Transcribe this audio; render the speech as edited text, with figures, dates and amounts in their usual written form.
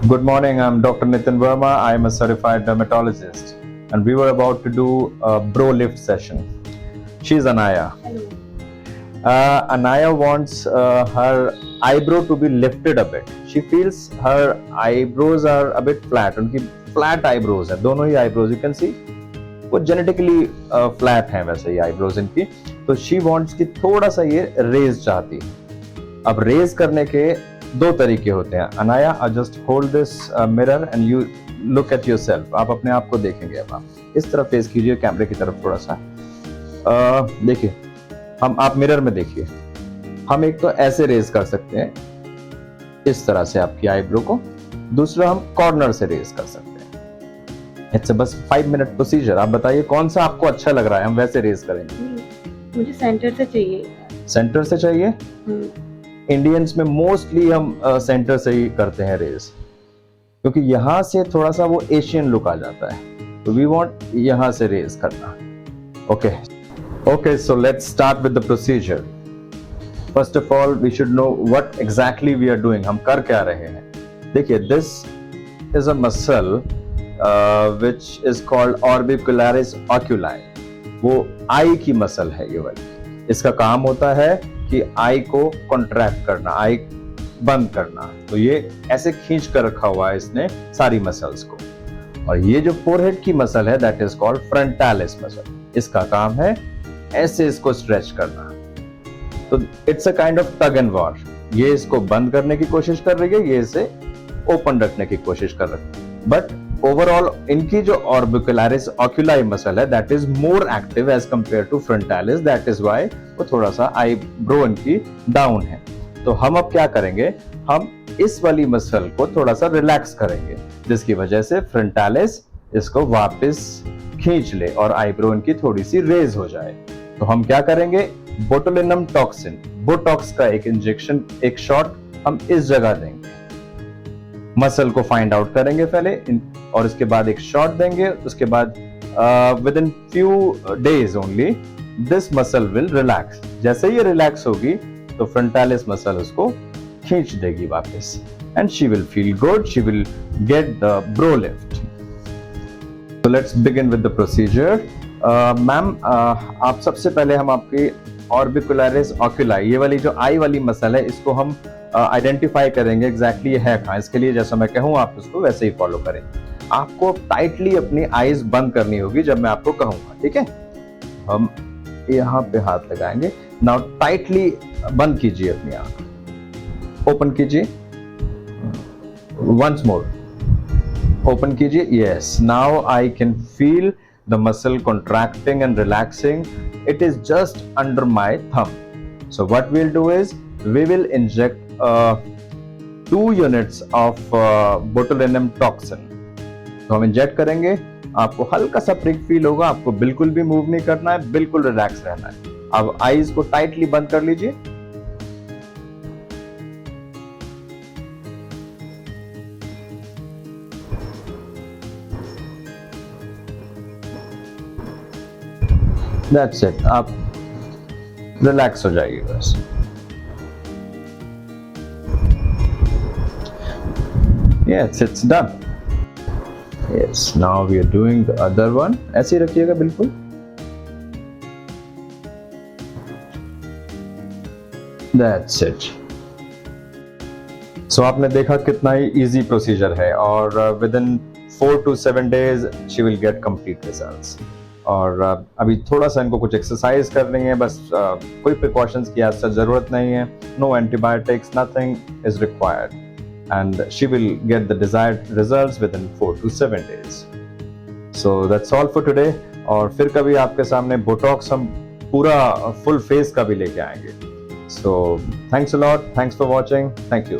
Good morning, I'm Dr. Nitin Verma. I am a certified dermatologist and we were about to do a bro lift session. She's Anaya. Hello. Anaya wants her eyebrow to be lifted a bit. She feels her eyebrows are a bit flat. उनकी flat eyebrows है, दोनों ही eyebrows you can see वो genetically flat हैं वैसे ही eyebrows इनकी. तो she wants कि थोड़ा सा ये raise चाहती है. अब raise करने के दो तरीके होते हैं. Anaya, just hold this mirror and you look at yourself. आप अपने आप को देखेंगे. अब आप इस तरफ फेस कीजिए कैमरे की तरफ थोड़ा सा. देखिए, आप मिरर में देखिए. हम एक तो ऐसे रेज कर सकते हैं इस तरह से आपकी आईब्रो को, दूसरा हम कॉर्नर से रेज कर सकते हैं. इट्स बस 5 मिनट प्रोसीजर. आप बताइए कौन सा आपको अच्छा लग रहा है, हम वैसे रेज करेंगे. मुझे सेंटर से चाहिए. सेंटर से चाहिए. इंडियंस में मोस्टली हम सेंटर से ही करते हैं रेज, क्योंकि यहाँ से थोड़ा सा वो एशियन लुक आ जाता है. तो वी वांट यहाँ से रेज करना. Okay, so let's start with the procedure. First of all we should know what exactly we are doing. हम कर क्या रहे हैं. देखिए, this is a muscle which is called orbicularis oculi. वो आई की मसल है ये वाली. इसका काम होता है कि आई को कॉन्ट्रैक्ट करना, आई बंद करना. तो ये ऐसे खींच कर रखा हुआ है इसने सारी मसल्स को. और ये जो फोरहेड की मसल है that is called frontalis muscle. इसका काम है ऐसे इसको स्ट्रेच करना. तो it's a kind of tug and war. ये इसको बंद करने की कोशिश कर रही है, ये इसे ओपन रखने की कोशिश कर रही है. बट ओवरऑल इनकी जो ऑर्बिकुलरिस ऑक्यूलाई मसल है that is more active as compare to frontalis. That is why वो थोड़ा सा आईब्रो इनकी डाउन है. तो हम अब क्या करेंगे, हम इस वाली मसल को थोड़ा सा रिलैक्स करेंगे, जिसकी वजह से फ्रंटालिस इसको वापस खींच ले और आईब्रो इनकी थोड़ी सी रेज हो जाए. तो हम क्या करेंगे, बोटुलिनम टॉक्सिन, बोटॉक्स का एक इंजेक्शन, एक शॉट हम इस जगह देंगे. मसल को फाइंड आउट करेंगे पहले और इसके बाद एक शॉट देंगे. उसके बाद with in few days only this muscle will relax. जैसे ये रिलैक्स होगी तो फ्रंटालिस मसल उसको खींच देगी वापस and she will feel good. She will get the bro lift. So let's begin with the procedure. Ma'am, आप सबसे पहले हम आपकी ऑर्बिकुलरिस ऑक्यूलाई, ये वाली जो आई वाली मसल है, इसको हम आइडेंटिफाई करेंगे एग्जैक्टली ये है कहाँ. इसके लिए जैसा मैं कहूँ आप उसको वैसे ही फॉलो करें. आपको टाइटली अपनी आईज बंद करनी होगी जब मैं आपको कहूँगा, ठीक है. हम यहाँ पे हाथ लगाएंगे. नाउ टाइटली बंद कीजिए अपनी आंख. ओपन कीजिए. वंस मोर ओपन कीजिए. Yes, now I can feel the muscle contracting and relaxing. It is just under my thumb. So what we'll do is we will inject 2 units of botulinum toxin. तो हम inject करेंगे. आपको हल्का सा prick feel होगा. आपको बिल्कुल भी मूव नहीं करना है, बिल्कुल रिलैक्स रहना है. अब आईज को टाइटली बंद कर लीजिए. That's it. आप रिलैक्स हो जाइए बस. Yes, it's done. Yes, now we are doing the other one. ऐसे ही रखिएगा बिल्कुल. That's it. So आपने देखा कितना ही इजी प्रोसीजर है और within 4 to 7 days she will get complete results. और अभी थोड़ा सा इनको कुछ एक्सरसाइज करनी है बस. कोई प्रिकॉशंस की आज जरूरत नहीं है. No antibiotics, nothing is required and she will get the desired results within 4 to 7 days. So that's all for today. और फिर कभी आपके सामने बोटॉक्स हम पूरा फुल फेस का भी लेके आएंगे. So thanks a lot. Thanks for watching. Thank you.